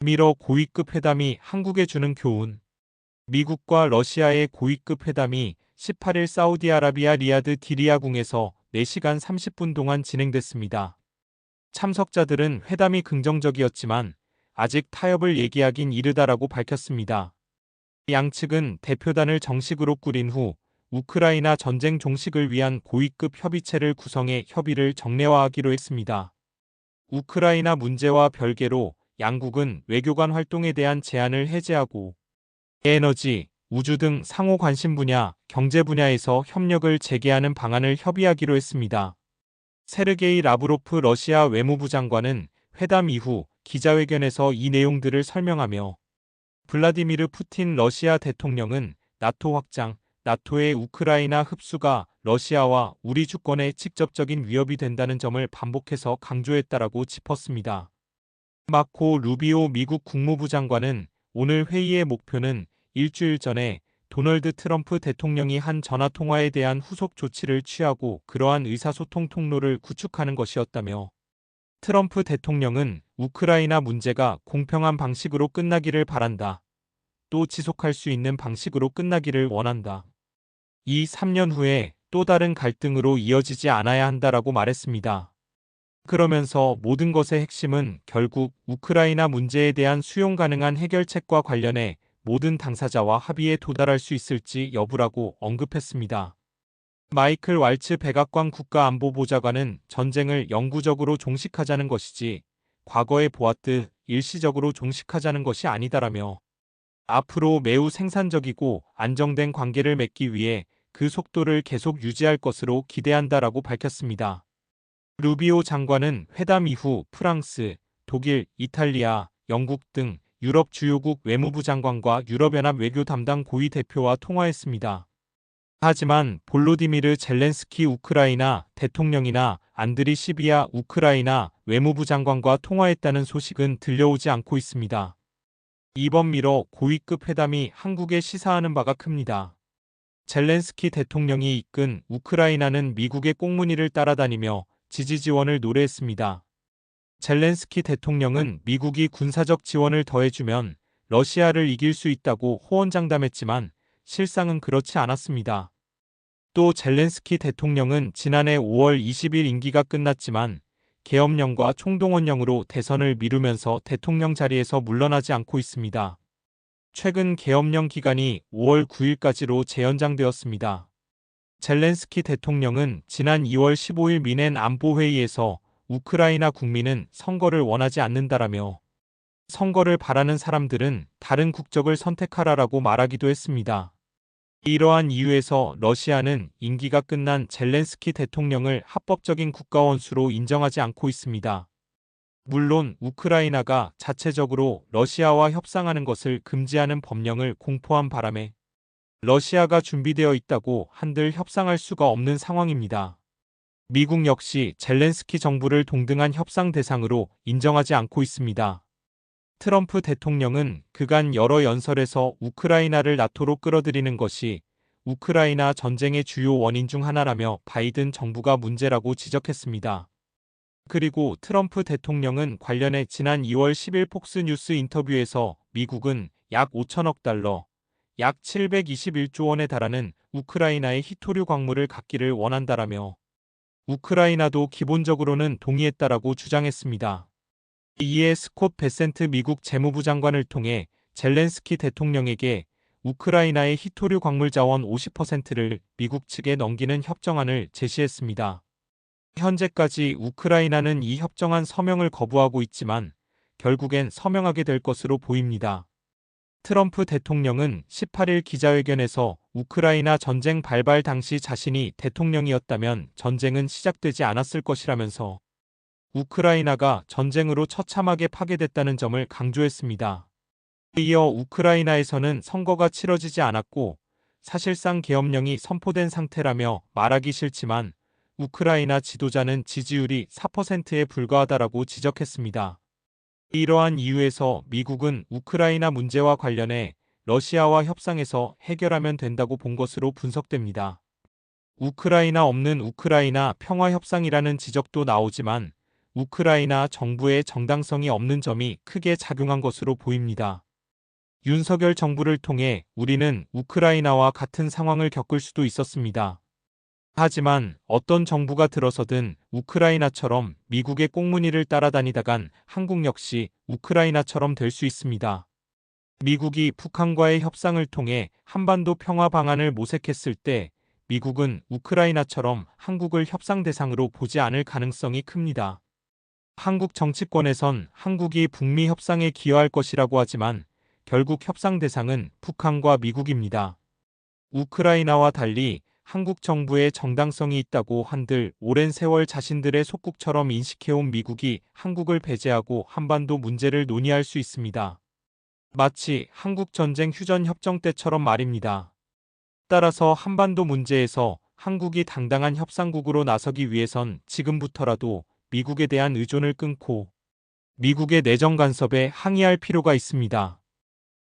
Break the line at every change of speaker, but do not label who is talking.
미러 고위급 회담이 한국에 주는 교훈. 미국과 러시아의 고위급 회담이 18일 사우디아라비아 리야드 디리야궁에서 4시간 30분 동안 진행됐습니다. 참석자들은 회담이 긍정적이었지만 아직 타협을 얘기하긴 이르다라고 밝혔습니다. 양측은 대표단을 정식으로 꾸린 후 우크라이나 전쟁 종식을 위한 고위급 협의체를 구성해 협의를 정례화하기로 했습니다. 우크라이나 문제와 별개로 양국은 외교관 활동에 대한 제한을 해제하고 에너지, 우주 등 상호 관심 분야, 경제 분야에서 협력을 재개하는 방안을 협의하기로 했습니다. 세르게이 라브로프 러시아 외무부 장관은 회담 이후 기자회견에서 이 내용들을 설명하며 블라디미르 푸틴 러시아 대통령은 나토 확장, 나토의 우크라이나 흡수가 러시아와 우리 주권에 직접적인 위협이 된다는 점을 반복해서 강조했다라고 짚었습니다. 마코 루비오 미국 국무부 장관은 오늘 회의의 목표는 일주일 전에 도널드 트럼프 대통령이 한 전화통화에 대한 후속 조치를 취하고 그러한 의사소통 통로를 구축하는 것이었다며 트럼프 대통령은 우크라이나 문제가 공평한 방식으로 끝나기를 바란다. 또 지속할 수 있는 방식으로 끝나기를 원한다. 이 3년 후에 또 다른 갈등으로 이어지지 않아야 한다라고 말했습니다. 그러면서 모든 것의 핵심은 결국 우크라이나 문제에 대한 수용 가능한 해결책과 관련해 모든 당사자와 합의에 도달할 수 있을지 여부라고 언급했습니다. 마이클 왈츠 백악관 국가안보보좌관은 전쟁을 영구적으로 종식하자는 것이지 과거에 보았듯 일시적으로 종식하자는 것이 아니다라며 앞으로 매우 생산적이고 안정된 관계를 맺기 위해 그 속도를 계속 유지할 것으로 기대한다라고 밝혔습니다. 루비오 장관은 회담 이후 프랑스, 독일, 이탈리아, 영국 등 유럽 주요국 외무부 장관과 유럽연합 외교 담당 고위 대표와 통화했습니다. 하지만 볼로디미르 젤렌스키 우크라이나 대통령이나 안드리 시비아 우크라이나 외무부 장관과 통화했다는 소식은 들려오지 않고 있습니다. 이번 미러 고위급 회담이 한국에 시사하는 바가 큽니다. 젤렌스키 대통령이 이끈 우크라이나는 미국의 꽁무니를 따라다니며 지지 지원을 노래했습니다. 젤렌스키 대통령은 미국이 군사적 지원을 더해주면 러시아를 이길 수 있다고 호언장담했지만 실상은 그렇지 않았습니다. 또 젤렌스키 대통령은 지난해 5월 20일 임기가 끝났지만 계엄령과 총동원령으로 대선을 미루면서 대통령 자리에서 물러나지 않고 있습니다. 최근 계엄령 기간이 5월 9일까지로 재연장되었습니다. 젤렌스키 대통령은 지난 2월 15일 미넨 안보회의에서 우크라이나 국민은 선거를 원하지 않는다라며 선거를 바라는 사람들은 다른 국적을 선택하라라고 말하기도 했습니다. 이러한 이유에서 러시아는 임기가 끝난 젤렌스키 대통령을 합법적인 국가원수로 인정하지 않고 있습니다. 물론 우크라이나가 자체적으로 러시아와 협상하는 것을 금지하는 법령을 공포한 바람에 러시아가 준비되어 있다고 한들 협상할 수가 없는 상황입니다. 미국 역시 젤렌스키 정부를 동등한 협상 대상으로 인정하지 않고 있습니다. 트럼프 대통령은 그간 여러 연설에서 우크라이나를 나토로 끌어들이는 것이 우크라이나 전쟁의 주요 원인 중 하나라며 바이든 정부가 문제라고 지적했습니다. 그리고 트럼프 대통령은 관련해 지난 2월 10일 폭스뉴스 인터뷰에서 미국은 약 5천억 달러, 약 721조 원에 달하는 우크라이나의 히토류 광물을 갖기를 원한다라며 우크라이나도 기본적으로는 동의했다라고 주장했습니다. 이에 스콧 베센트 미국 재무부 장관을 통해 젤렌스키 대통령에게 우크라이나의 히토류 광물 자원 50%를 미국 측에 넘기는 협정안을 제시했습니다. 현재까지 우크라이나는 이 협정안 서명을 거부하고 있지만 결국엔 서명하게 될 것으로 보입니다. 트럼프 대통령은 18일 기자회견에서 우크라이나 전쟁 발발 당시 자신이 대통령이었다면 전쟁은 시작되지 않았을 것이라면서 우크라이나가 전쟁으로 처참하게 파괴됐다는 점을 강조했습니다. 이어 우크라이나에서는 선거가 치러지지 않았고 사실상 계엄령이 선포된 상태라며 말하기 싫지만 우크라이나 지도자는 지지율이 4%에 불과하다라고 지적했습니다. 이러한 이유에서 미국은 우크라이나 문제와 관련해 러시아와 협상에서 해결하면 된다고 본 것으로 분석됩니다. 우크라이나 없는 우크라이나 평화협상이라는 지적도 나오지만 우크라이나 정부의 정당성이 없는 점이 크게 작용한 것으로 보입니다. 윤석열 정부를 통해 우리는 우크라이나와 같은 상황을 겪을 수도 있었습니다. 하지만 어떤 정부가 들어서든 우크라이나처럼 미국의 꽁무니를 따라다니다간 한국 역시 우크라이나처럼 될 수 있습니다. 미국이 북한과의 협상을 통해 한반도 평화 방안을 모색했을 때 미국은 우크라이나처럼 한국을 협상 대상으로 보지 않을 가능성이 큽니다. 한국 정치권에선 한국이 북미 협상에 기여할 것이라고 하지만 결국 협상 대상은 북한과 미국입니다. 우크라이나와 달리 한국 정부의 정당성이 있다고 한들 오랜 세월 자신들의 속국처럼 인식해온 미국이 한국을 배제하고 한반도 문제를 논의할 수 있습니다. 마치 한국전쟁 휴전 협정 때처럼 말입니다. 따라서 한반도 문제에서 한국이 당당한 협상국으로 나서기 위해선 지금부터라도 미국에 대한 의존을 끊고 미국의 내정 간섭에 항의할 필요가 있습니다.